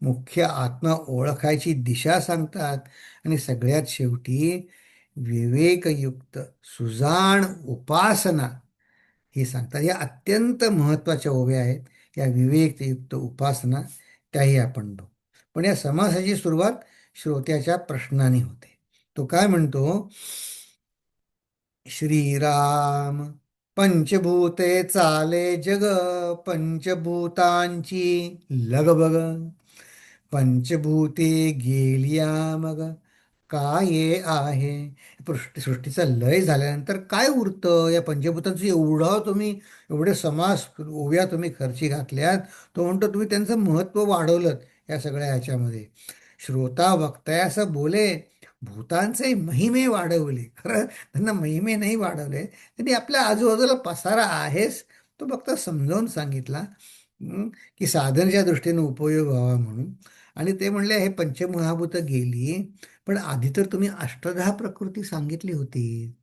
मुख्य आत्मा ओळखायची दिशा सांगतात. आणि सगळ्यात शेवटी विवेकयुक्त सुजाण उपासना ही सांगतात. या अत्यंत महत्त्वाच्या ओव्या आहेत. या विवेकयुक्त उपासना त्याही आपण बघू. पण या समासाची सुरुवात श्रोत्याच्या प्रश्नाने होते. तो काय म्हणतो, श्रीराम, पंचभूते चाले जग, पंचभूतांची लगबग, पंचभूते गेलिया मग काय आहे. सृष्टीचा लय झाल्यानंतर काय उरतं, या पंचभूतांचं एवढे समास ओव्या तुम्ही खर्ची घातल्यात. तो म्हणतो तुम्ही त्यांचं महत्त्व वाढवलं या सगळ्या ह्याच्यामध्ये. श्रोता वक्ताय असं बोले, भूतांचे महिमे वाढवले. खरं त्यांना महिमे नाही वाढवले, त्यांनी आपल्या आजूबाजूला पसारा आहेच तो फक्त समजावून सांगितला. की साधनाच्या दृष्टीने उपयोग व्हावा म्हणून. आणि ते म्हणले हे पंचमहाभूतं गेली, पण आधी तर तुम्ही अष्टधा प्रकृती सांगितली होती.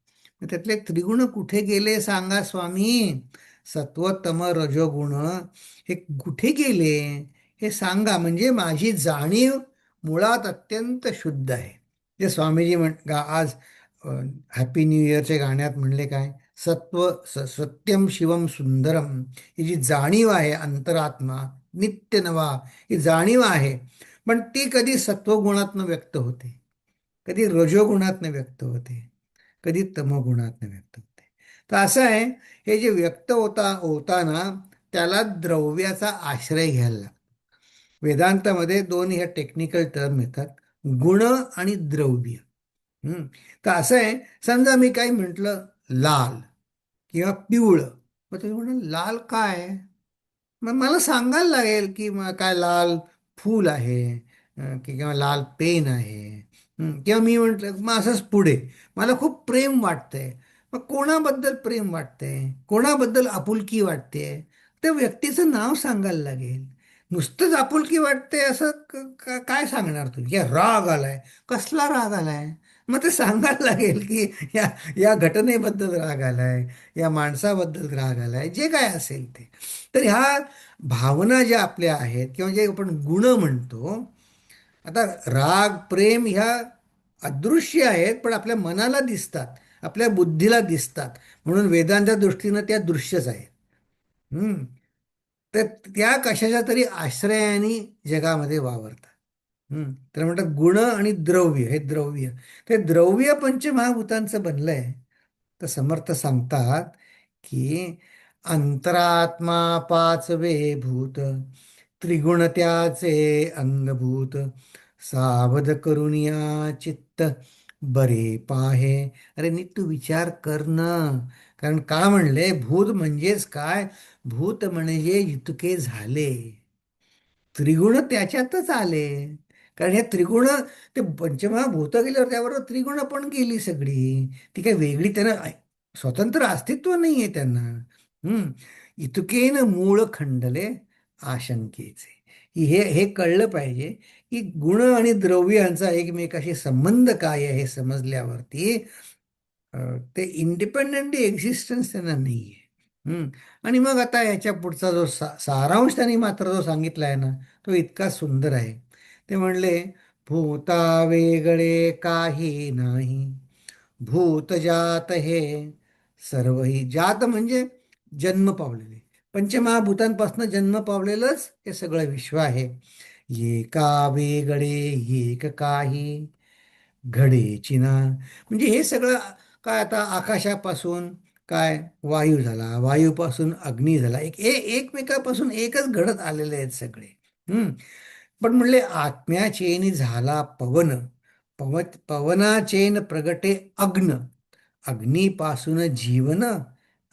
मग त्यातले त्रिगुण कुठे गेले सांगा स्वामी. सत्व तम रजोगुण हे कुठे गेले हे सांगा, म्हणजे माझी जाणीव मुळात अत्यंत शुद्ध आहे. जे स्वामीजी आज हॅपी न्यू इयरच्या गाण्यात म्हणले काय, सत्यम शिवम सुंदरम, ही जी जाणीव आहे अंतरात्मा नित्य नवा, ही जाणीव आहे. पण ती कधी सत्वगुणातनं व्यक्त होते, कधी रजोगुणातनं व्यक्त होते, कधी तमोगुणातनं व्यक्त होते. तर असं आहे, हे जे व्यक्त होताना त्याला द्रव्याचा आश्रय घ्यायला लागतो. वेदांतामध्ये दोन ह्या टेक्निकल टर्म येतात, गुण आणि द्रव्य. हम्म. तर असं आहे, समजा मी काही म्हटलं लाल किंवा पिवळं, मग तुम्ही म्हणाल लाल काय? मग मला सांगायला लागेल की मग काय लाल फूल आहे, किंवा लाल पेन आहे. किंवा मी म्हटलं मग असंच पुढे मला खूप प्रेम वाटतंय. मग कोणाबद्दल प्रेम वाटतंय, कोणाबद्दल आपुलकी वाटते, त्या व्यक्तीचं नाव सांगायला लागेल. नुसतंच आपुलकी वाटते असं काय सांगणार तुम्ही? या राग आलाय, कसला राग आलाय? मग ते सांगायला लागेल की या या घटनेबद्दल राग आलाय, या माणसाबद्दल राग आलाय, जे काय असेल ते. तर ह्या भावना ज्या आपल्या आहेत किंवा जे आपण गुण म्हणतो, आता राग प्रेम ह्या अदृश्य आहेत पण आपल्या मनाला दिसतात, आपल्या बुद्धीला दिसतात, म्हणून वेदांच्या दृष्टीनं त्या दृश्यच आहेत. हम्म. तर त्या कशाच्या तरी आश्रयाने जगामध्ये वावरतात. तर म्हणतात गुण आणि द्रव्य, हे द्रव्य, ते द्रव्य पंचमहाभूतांचं बनलंय. तर समर्थ सांगतात की अंतरात्मा पाचवे भूत, त्रिगुण त्याचे अंगभूत, सावध करुनिया चित्त बरे पाहे. अरे नीट तू विचार कर ना. कारण का म्हणले भूत म्हणजेच काय? भूत म्हणजे इतके झाले, त्रिगुण त्याच्यातच आले. कारण हे त्रिगुण, ते पंचमहाभूत गेल्यावर त्याबरोबर त्रिगुण पण गेली सगळी. ती काही वेगळी, त्यांना स्वतंत्र अस्तित्व नाही आहे त्यांना. हम्म. इतकेन मूळ खंडले आशंकेचे. हे हे कळलं पाहिजे की गुण आणि द्रव्य यांचा एकमेकाशी संबंध काय आहे हे समजल्यावरती ते इंडिपेंडेंटली एक्झिस्टन्स त्यांना नाही आहे. आणि मग आता याच्या पुढचा जो सारांश त्यांनी मात्र जो सांगितला आहे ना, तो इतका सुंदर आहे. ते म्हणले, भूता वेगळे काही नाही, भूत जात हे सर्व ही. जात म्हणजे जन्म पावलेले, पंचमहाभूतांपासून जन्म पावलेलंच हे सगळं विश्व आहे. एका वेगळे एक काही घडे चिना. म्हणजे हे सगळं काय, आता आकाशापासून काय वायू झाला, वायूपासून अग्नी झाला, एकमेकापासून एकच घडत आलेले आहेत सगळे. हम्म. पण म्हणले आत्म्याचेनी झाला पवन, पवनाचेन प्रगटे अग्न, अग्नीपासून जीवन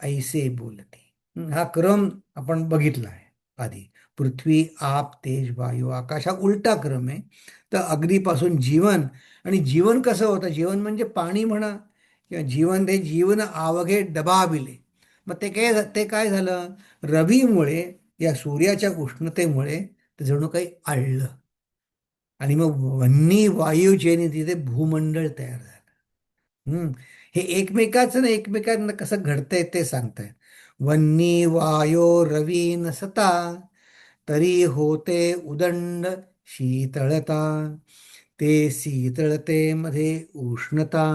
ऐसे बोलते. हा क्रम आपण बघितला आहे आधी. पृथ्वी आप तेज वायू आकाश, हा उलटा क्रम आहे. तर अग्नीपासून जीवन, आणि जीवन कसं होतं? जीवन म्हणजे पाणी म्हणा, किंवा जीवन ते जीवन आवघे डबाविले. मग ते काय झालं? रवीमुळे, या सूर्याच्या उष्णतेमुळे ते जणू काही आळलं, आणि मग वन्नी वायूचेने तिथे भूमंडळ तयार झालं. हे एकमेकाचं ना एकमेकांना कसं घडतंय ते सांगतायत. वन्नी वायो रवी नसता, तरी होते उदंड शीतळता, ते शीतळते मध्ये उष्णता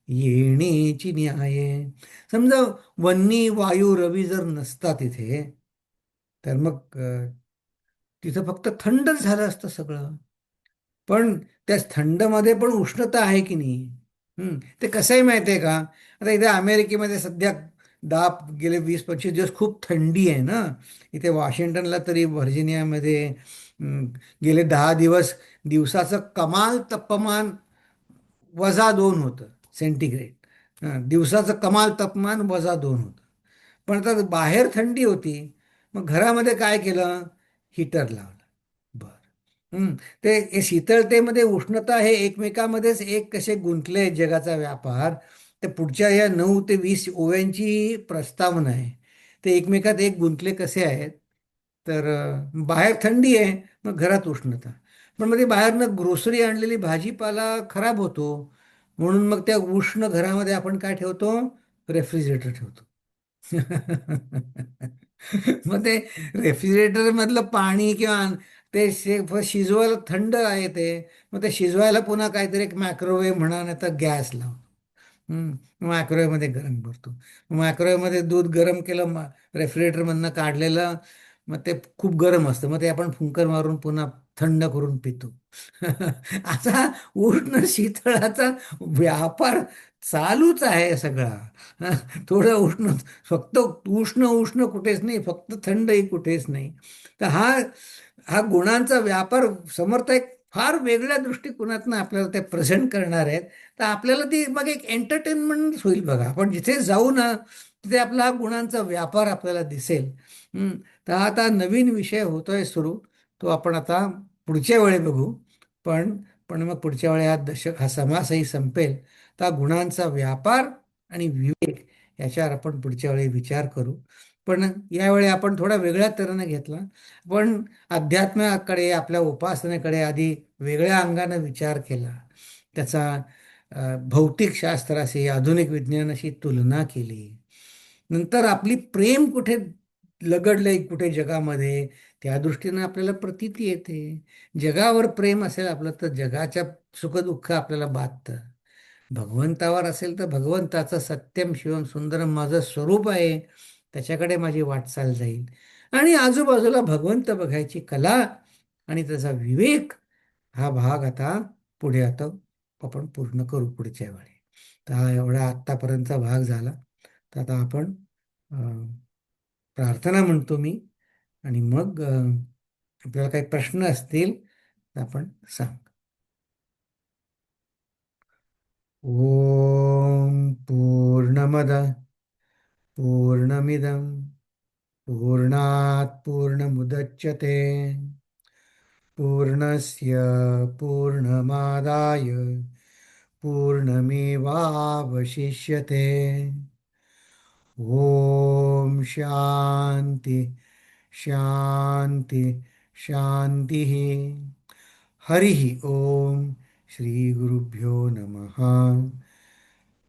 येण्याची न्याय. समजा वन्नी वायू रवी जर नसता तिथे, तर मग तिथं फक्त थंडच झालं असतं सगळं. पण त्या थंडमध्ये पण उष्णता आहे की नाही? ते कसं आहे माहिती आहे का? आता इथे अमेरिकेमध्ये सध्या गेले 20-25 दिवस खूप थंडी आहे ना. इथे वॉशिंग्टनला तरी, व्हर्जिनियामध्ये गेले 10 दिवस दिवसाचं कमाल तापमान -2 होतं सेंटीग्रेड. दिवसाचं कमाल तापमान -2 होतं. पण आता बाहेर थंडी होती, मग घरामध्ये काय केलं? हीटर लावलं. बर. ते हे शीतळतेमध्ये उष्णता, हे एकमेकामध्येच एक कसे गुंतले आहेत जगाचा व्यापार. ते पुढच्या या 9 ते 20 ओव्यांची प्रस्तावना आहे. ते एकमेकात एक गुंतले कसे आहेत? तर बाहेर थंडी आहे, मग घरात उष्णता. पण मग ते बाहेरनं ग्रोसरी आणलेली भाजीपाला खराब होतो, म्हणून मग त्या उष्ण घरामध्ये आपण काय ठेवतो? रेफ्रिजरेटर ठेवतो. मग ते रेफ्रिजरेटर मधलं पाणी किंवा ते शिजवायला थंड आहे ते, मग ते शिजवायला पुन्हा काहीतरी एक मायक्रोवेव्ह म्हणा, नाही तर गॅस लावतो. मायक्रोवेव्हमध्ये गरम करतो. मायक्रोवेव्हमध्ये दूध गरम केलं, रेफ्रिजरेटरमधनं काढलेलं मग ते खूप गरम असतं, मग ते आपण फुंकर मारून पुन्हा थंड करून पितो. असा उष्ण शीतळाचा व्यापार चालूच आहे सगळा. हं, थोडं उष्ण, फक्त उष्ण उष्ण कुठेच नाही, फक्त थंडही कुठेच नाही. तर हा हा गुणांचा व्यापार समर्थ एक फार वेगळ्या दृष्टिकोनातनं आपल्याला ते प्रेझेंट करणार आहेत. तर आपल्याला ती मग एक एंटरटेनमेंट होईल बघा. आपण जिथे जाऊ ना, तिथे आपला हा गुणांचा व्यापार आपल्याला दिसेल. हं. तर हा आता नवीन विषय होतोय सुरू. तो आपण आता पुढच्या वेळी बघू. पण पण मग पुढच्या वेळी हा दशक, हा समासही संपेल. तर हा गुणांचा व्यापार आणि विवेक याच्यावर आपण पुढच्या वेळी विचार करू. पण यावेळी आपण थोडा वेगळ्या तऱ्हेने घेतला. पण अध्यात्माकडे, आपल्या उपासनेकडे आधी वेगळ्या अंगाने विचार केला. त्याचा भौतिक शास्त्राशी, आधुनिक विज्ञानाशी तुलना केली. नंतर आपली प्रेम कुठे लगडलंय, कुठे जगामध्ये, त्या दृष्टीनं आपल्याला प्रतीती येते. जगावर प्रेम असेल आपलं तर जगाच्या सुखदुःख आपल्याला बाधतं. भगवंतावर असेल तर भगवंताचं सत्यम शिवम सुंदरम माझं स्वरूप आहे, त्याच्याकडे माझी वाटचाल जाईल. आणि आजूबाजूला भगवंत बघायची कला आणि त्याचा विवेक, हा भाग आता पुढे आता आपण पूर्ण करू पुढच्या वेळी. तर हा एवढा आत्तापर्यंतचा भाग झाला. तर आता आपण प्रार्थना म्हणतो मी, आणि मग आपल्याला काही प्रश्न असतील तर आपण सांग. ओम पूर्णमद पूर्णमिदं पूर्णात् पूर्णमुदच्यते पूर्णस्य पूर्णमादाय पूर्णमेवावशिष्यते. ओम शांती शांती शांती. हरि ओम. श्री गुरुभ्यो नमः.